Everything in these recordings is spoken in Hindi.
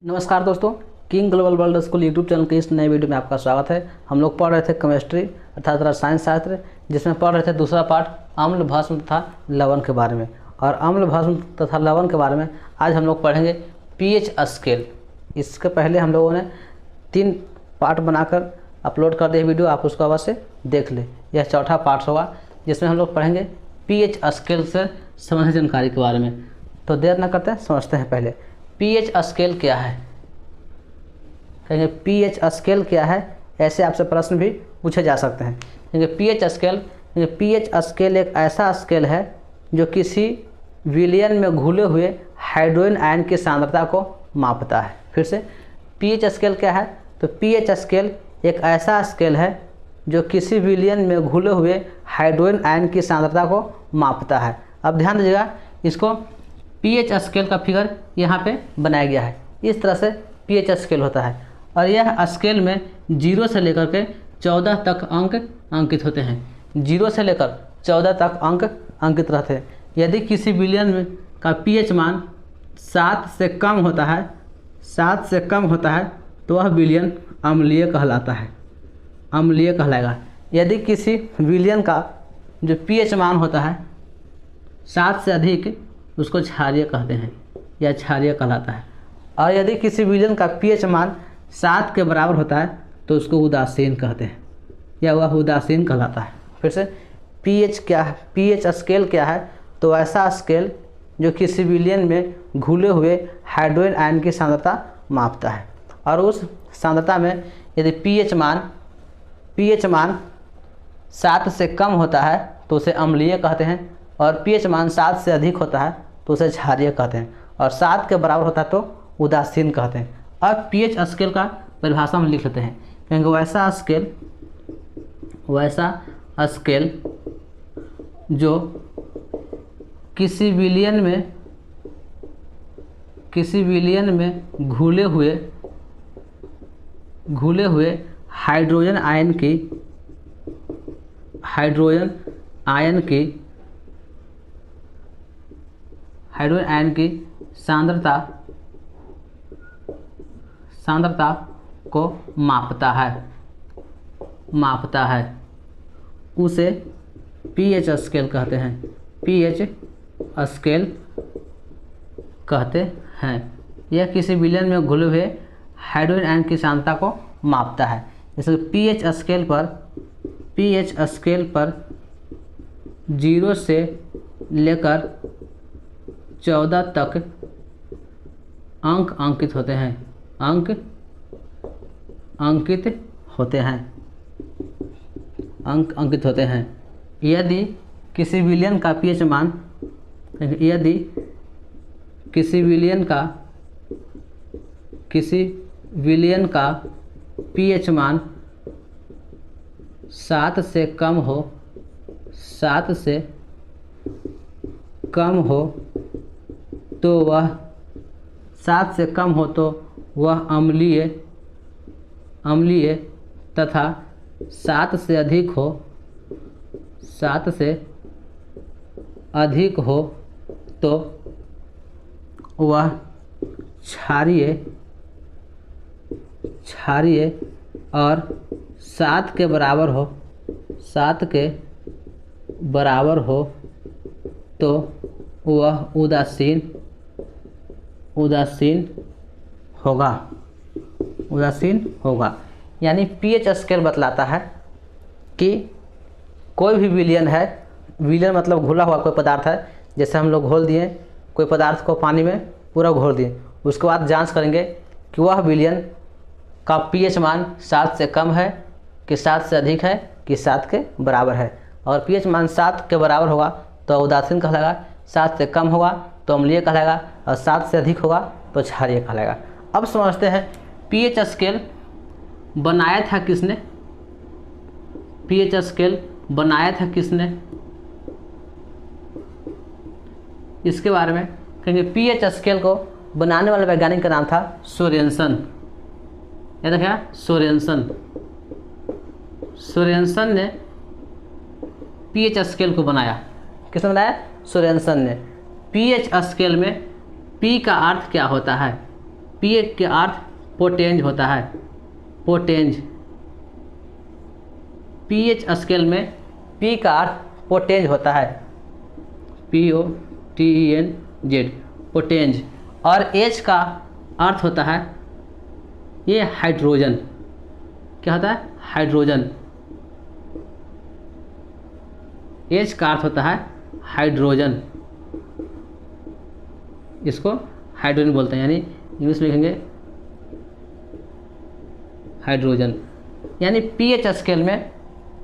नमस्कार दोस्तों, king global world school YouTube channel के इस नए वीडियो में आपका स्वागत है। हम लोग पढ़ रहे थे केमिस्ट्री अर्थात रसायन शास्त्र, जिसमें पढ़ रहे थे दूसरा पार्ट अम्ल भस्म तथा लवण के बारे में। और अम्ल भस्म तथा लवण के बारे में आज हम लोग पढ़ेंगे पीएच स्केल। इसके पहले हम लोगों ने 3 पार्ट बनाकर अपलोड कर दिए वीडियो, आप उसको अवश्य देख लें। यह चौथा पार्ट होगा जिसमें हम लोग पढ़ेंगे पीएच स्केल से संबंधित जानकारी के बारे में। तो देर न करते हैं, समझते हैं पहले पीएच स्केल क्या है। कहेंगे पीएच स्केल क्या है, ऐसे आपसे प्रश्न भी पूछे जा सकते हैं। कहेंगे पीएच स्केल एक ऐसा स्केल है जो किसी विलयन में घुले हुए हाइड्रोजन आयन की सांद्रता को मापता है। फिर से पीएच स्केल क्या है, तो पीएच स्केल एक ऐसा स्केल है जो किसी विलयन में घुले हुए हाइड्रोजन आयन की सांद्रता को मापता है। अब ध्यान दीजिएगा, इसको पीएच स्केल का फिगर यहाँ पे बनाया गया है। इस तरह से पीएच स्केल होता है और यह स्केल में 0 से लेकर के 14 तक अंक अंकित होते हैं। 0 से लेकर 14 तक अंक अंकित रहते हैं। यदि किसी विलयन में का पीएच मान 7 से कम होता है तो वह विलयन अम्लीय कहलाता है, अम्लीय कहलाएगा। यदि किसी विलयन का जो पीएच मान होता है 7 से अधिक, उसको क्षारीय कहते हैं या क्षारीय कहलाता है। और यदि किसी विलयन का पीएच मान 7 के बराबर होता है तो उसको उदासीन कहते हैं या वह उदासीन कहलाता है। फिर से पीएच क्या है, पीएच स्केल क्या है, तो ऐसा स्केल जो किसी विलयन में घुले हुए हाइड्रोजन आयन की सांद्रता मापता है। और उस सांद्रता में यदि पीएच मान 7 से कम होता है तो उसे अम्लीय कहते हैं, और पीएच मान 7 से अधिक होता है तो उसे क्षारीय कहते हैं, और 7 के बराबर होता है तो उदासीन कहते हैं। अब पीएच स्केल का परिभाषा हम लिख लेते हैं। क्योंकि वैसा स्केल जो किसी विलयन में घुले हुए हाइड्रोजन आयन की सांद्रता को मापता है उसे पीएच स्केल कहते हैं, पीएच स्केल कहते हैं। यह किसी विलयन में घुले हुए हाइड्रोजन आयन की सांद्रता को मापता है। जैसे पीएच स्केल पर 0 से लेकर 14 तक अंक अंकित होते हैं। यदि किसी विलयन का पीएच मान पीएच मान 7 से कम हो तो वह अम्लीय तथा 7 से अधिक हो तो वह क्षारीय और 7 के बराबर हो तो वह उदासीन होगा। यानी पीएच स्केल बतलाता है कि कोई भी विलयन मतलब घुला हुआ कोई पदार्थ है। जैसे हम लोग घोल दिए कोई पदार्थ को पानी में पूरा घोल दिए, उसके बाद जांच करेंगे कि वह विलयन का पीएच मान 7 से कम है कि 7 से अधिक है कि 7 के बराबर है। और पीएच मान 7 के बराबर होगा तो उदासीन कहलाएगा, 7 से कम होगा तो अम्लीय कहलाएगा, और 7 से अधिक होगा तो क्षारीय कहलाएगा। अब समझते हैं पीएच स्केल बनाया था किसने, इसके बारे में कहेंगे। पीएच स्केल को बनाने वाले वैज्ञानिक का नाम था सोरेनसन। याद रखिएगा, सोरेनसन ने पीएच स्केल को बनाया। किसने बनाया? सोरेनसन ने। पीएच स्केल में पी का अर्थ क्या होता है? पी के अर्थ पोटेंज होता है, पोटेंज। पीएच स्केल में पी का अर्थ पोटेंज होता है, POTENZ, पोटेंज। और एच का अर्थ होता है ये हाइड्रोजन। क्या होता है? हाइड्रोजन। एच का अर्थ होता है हाइड्रोजन, इसको हाइड्रोजन बोलते हैं, यानी इंग्लिश में लिखेंगे हाइड्रोजन। यानी पीएच स्केल में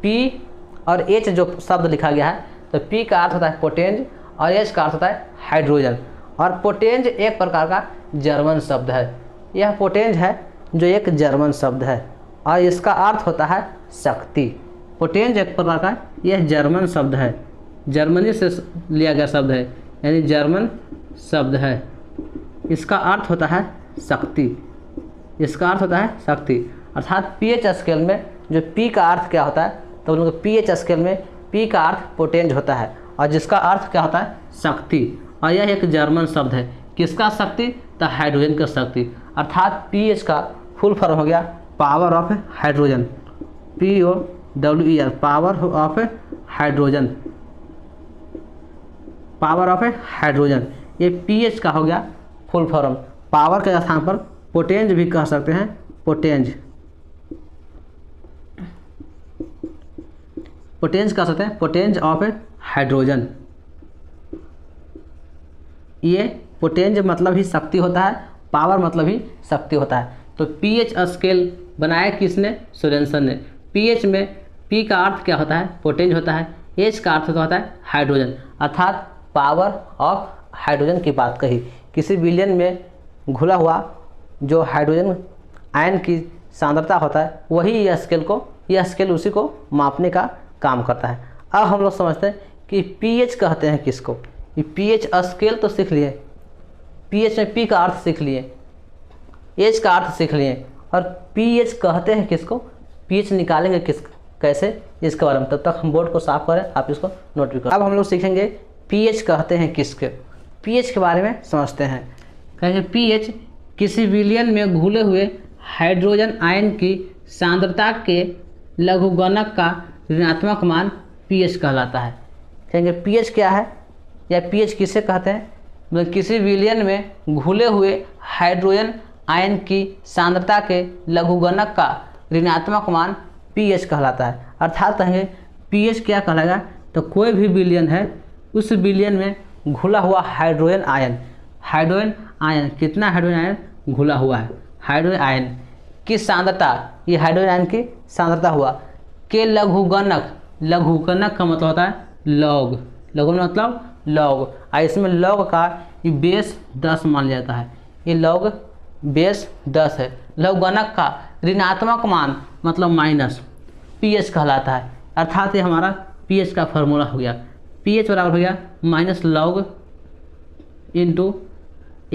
पी और एच जो शब्द लिखा गया है, तो पी का अर्थ होता है पोटेंज और एच का अर्थ होता है हाइड्रोजन। और पोटेंज एक प्रकार का जर्मन शब्द है, यह पोटेंज है जो एक जर्मन शब्द है और इसका अर्थ होता है शक्ति। पोटेंज एक प्रकार का यह जर्मन शब्द है, जर्मनी से लिया गया शब्द है, यानी जर्मन शब्द है। इसका अर्थ होता है शक्ति, इसका अर्थ होता है शक्ति। अर्थात पीएच स्केल में जो पी का अर्थ क्या होता है, तो उन लोग पीएच स्केल में पी का अर्थ पोटेंज होता है और जिसका अर्थ क्या होता है शक्ति। और यह एक जर्मन शब्द है, किसका शक्ति? तो हाइड्रोजन का शक्ति। अर्थात पीएच का फुल फॉर्म हो गया power of hydrogen, POWER, power of hydrogen, power of hydrogen. ये पीएच का हो गया फुल फॉर्म। पावर के स्थान पर पोटेंज भी कह सकते हैं, पोटेंज, पोटेंज कह सकते हैं, पोटेंज ऑफ हाइड्रोजन। ये पोटेंज मतलब ही शक्ति होता है, पावर मतलब ही शक्ति होता है। तो पीएच स्केल बनाया किसने? सोरेनसन ने। पीएच में पी का अर्थ क्या होता है? पोटेंज होता है। एच का अर्थ होता है हाइड्रोजन, अर्थात पावर ऑफ हाइड्रोजन की बात कही। किसी विलयन में घुला हुआ जो हाइड्रोजन आयन की सांद्रता होता है, वही यह स्केल उसी को मापने का काम करता है। अब हम लोग समझते हैं कि पीएच कहते हैं किसको। ये पीएच स्केल तो सीख लिए, पीएच में पी का अर्थ सीख लिए, एच का अर्थ सीख लिए, और पीएच कहते हैं किसको, पीएच निकालेंगे कैसे, इसके बारे में। तब तक हम बोर्ड को साफ करें, आप इसको नोट भी करें। अब हम लोग सीखेंगे पीएच कहते हैं किसके। पीएच के बारे में समझते हैं। कहेंगे पीएच किसी विलयन में घुले हुए हाइड्रोजन आयन की सांद्रता के लघुगणक का ऋणात्मक मान पीएच कहलाता है। कहेंगे पीएच क्या है या पीएच किसे कहते हैं? मतलब किसी विलयन में घुले हुए हाइड्रोजन आयन की सांद्रता के लघुगणक का ऋणात्मक मान पीएच कहलाता है। अर्थात कहेंगे पीएच क्या कहलाएगा, तो कोई भी विलयन है, उस विलयन में घुला हुआ हाइड्रोजन आयन, हाइड्रोजन आयन, कितना हाइड्रोजन आयन घुला हुआ है, हाइड्रोजन आयन की सांद्रता, ये हाइड्रोजन आयन की सांद्रता हुआ के लघुगणक, लघुगणक का मतलब होता है लॉग, लघुगणक मतलब लॉग। इसमें लॉग का ये बेस 10 मान लिया जाता है, ये लॉग बेस 10 है। लघुगणक का ऋणात्मक मान मतलब माइनस पीएच कहलाता है। अर्थात ये हमारा पीएच का फॉर्मूला हो गया, पीएच बराबर हो गया minus log into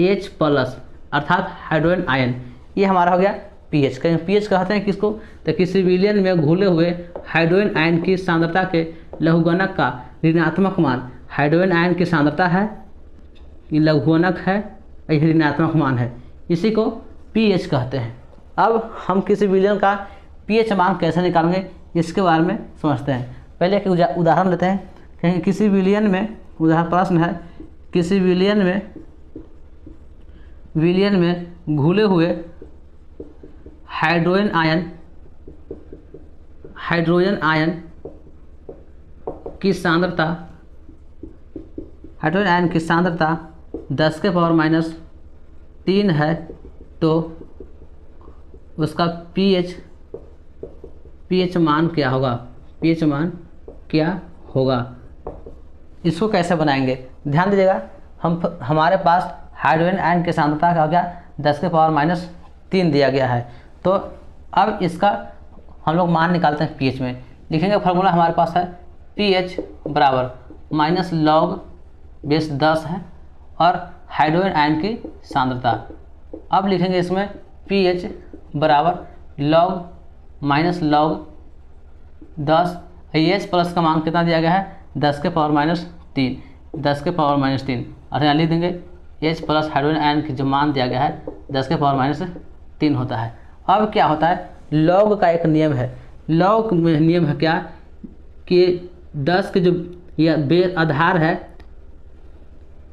H plus, अर्थात हाइड्रोजन आयन। ये हमारा हो गया पीएच। कहीं पीएच कहते हैं किसको, तो किसी विलयन में घुले हुए हाइड्रोजन आयन की सांद्रता के लघुगणक का ऋणात्मक मान, हाइड्रोजन आयन की सांद्रता है, ये लघुगणक है, यह ऋणात्मक मान है, इसी को पीएच कहते हैं। अब हम किसी विलयन का पीएच मान कैसे निकालेंगे, इसके बारे में समझते हैं। पहले एक उदाहरण लेते हैं। कहीं किसी विलयन में, उदाहरण प्रश्न है, किसी विलयन में घुले हुए हाइड्रोजन आयन की सांद्रता, हाइड्रोजन आयन की सांद्रता 10 के पावर माइनस 3 है, तो उसका पीएच मान क्या होगा, पीएच मान क्या होगा। इसको कैसे बनाएंगे, ध्यान दीजिएगा। हमारे पास हाइड्रोजन आयन की सांद्रता का हो गया 10 के पावर माइनस 3 दिया गया है, तो अब इसका हम लोग मान निकालते हैं पीएच में। लिखेंगे फार्मूला हमारे पास है पीएच बराबर माइनस लॉग बेस 10 है और हाइड्रोजन आयन की सांद्रता। अब लिखेंगे इसमें पीएच बराबर log minus log 10, H plus का मान कितना दिया गया है 10 के पावर माइनस 3, 10 के पावर माइनस 3, और यहाँ लिख देंगे H प्लस हाइड्रोजन आयन की जो मान दिया गया है 10 के पावर माइनस 3 होता है। अब क्या होता है, लॉग का एक नियम है। लॉग में नियम है क्या कि 10 के जो यह बेस आधार है,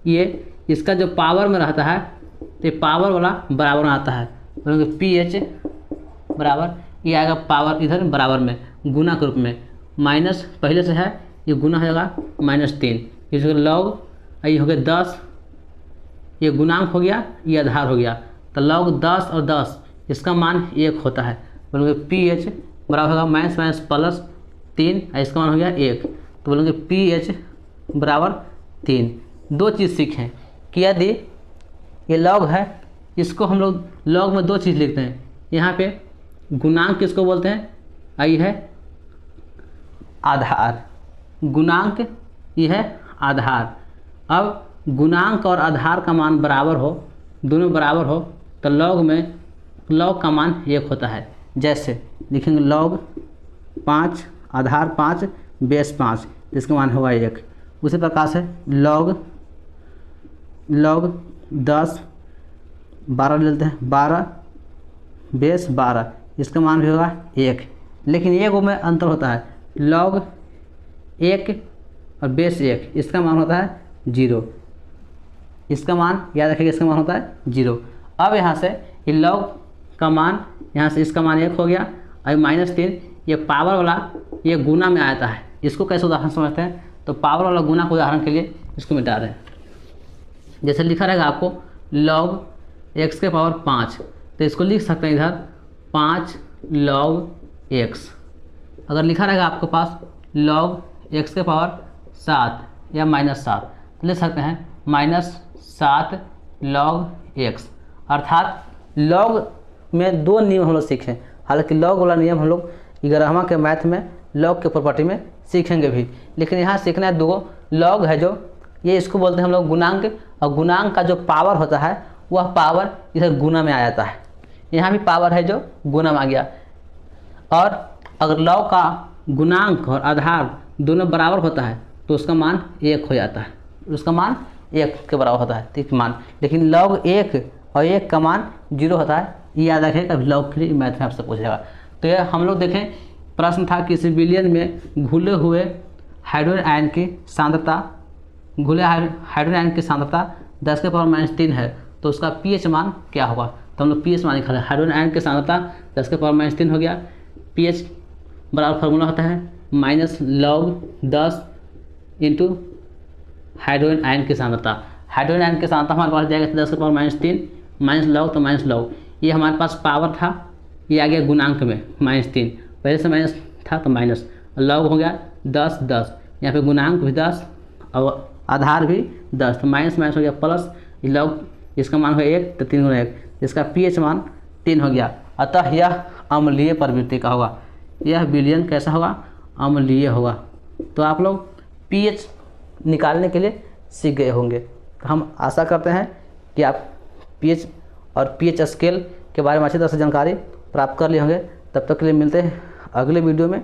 ये इसका जो पावर में रहता है तो ये पावर वाला बराबर में आता है, पी एच बराबर ये आएगा पावर इधर बराबर में गुना के रूप में, माइनस पहले से है ये गुना हो जाएगा -3, इसका लॉग ये हो गया 10, ये गुणांक हो गया, ये आधार हो गया, तो लॉग 10 और 10 इसका मान 1 होता है। बोलेंगे पी एच बराबर होगा माइनस माइनस प्लस 3, इसका मान हो गया 1, तो बोलेंगे पी एच बराबर 3। दो चीज़ सीखें कि यदि ये लॉग है, इसको हम लोग लॉग में दो चीज़ लिखते हैं, यहाँ पे गुणांक किसको बोलते हैं, आई है आधार, गुणांक ये है आधार। अब गुणांक और आधार का मान बराबर हो, दोनों बराबर हो, तो लॉग में लॉग का मान 1 होता है। जैसे लिखेंगे लॉग 5 आधार 5 बेस 5, इसका मान होगा 1। उसी प्रकार से लॉग 10 12 ले लेते हैं, 12 बेस 12, इसका मान भी होगा 1। लेकिन एक में अंतर होता है, लॉग 1 और बेस 1 इसका मान होता है 0, इसका मान याद रखिएगा, इसका मान होता है 0। अब यहाँ से ये लॉग का मान, यहाँ से इसका मान 1 हो गया, और -3 ये पावर वाला ये गुना में आता है। इसको कैसे उदाहरण समझते हैं, तो पावर वाला गुना को उदाहरण के लिए इसको मिटा रहे हैं। जैसे लिखा रहेगा आपको log x के पावर 5, तो इसको लिख सकते हैं इधर 5 log x। अगर लिखा रहेगा आपके पास log x के पावर 7 या -7, तो लिख सकते हैं -7 log x। अर्थात log में दो नियम हम लोग सीखें, हालांकि log वाला नियम हम लोग 11वां के मैथ में log के प्रॉपर्टी में सीखेंगे भी, लेकिन यहाँ सीखना है दो। log है जो ये इसको बोलते हैं हम लोग गुणांक, और गुणांक का जो पावर होता है वह पावर इधर गुना में आ जाता है, यहाँ भी पावर है जो गुना में आ गया। और अगर log का गुणांक और आधार दोनों बराबर होता है तो उसका मान 1 हो जाता है, उसका मान 1 के बराबर होता है, ठीक मान। लेकिन log 1 और 1 का मान 0 होता है, ये याद रखें, कभी log के लिए मैथ में आपसे पूछेगा। तो ये हम लोग देखें, प्रश्न था किसी विलयन में घुले हुए हाइड्रोजन आयन की सांद्रता, घुले हाइड्रोजन आयन की सांद्रता 10 के पावर -3 है, तो उसका pH मान क्या होगा। तो हम लोग pH मान निकाले, हाइड्रोजन आयन की सांद्रता 10 के पावर -3 हो गया, pH बराबर फार्मूला होता है -log 10 इंटू हाइड्रोजन आयन की सांद्रता। हाइड्रोजन आयन की सांद्रता हमारे पास जाएगा 10 के पावर -3 माइनस लॉग, तो माइनस लॉग ये हमारे पास पावर था, ये आ गया गुणांक में -3, पहले से माइनस था तो माइनस, लॉग हो गया 10 10, यहाँ पे गुणांक भी 10 और आधार भी 10, तो माइनस माइनस हो गया प्लस, लॉग इसका मान हो 1, तो 3 गुना 1, इसका pH मान 3 हो गया। अतः यह अम्लीय प्रवृत्ति का होगा, यह विलयन कैसा होगा, अम्लीय होगा। तो आप लोग pH निकालने के लिए सीख गए होंगे। तो हम आशा करते हैं कि आप pH और pH स्केल के बारे में अच्छी तरह से जानकारी प्राप्त कर लिए होंगे। तब तक के लिए मिलते हैं अगले वीडियो में।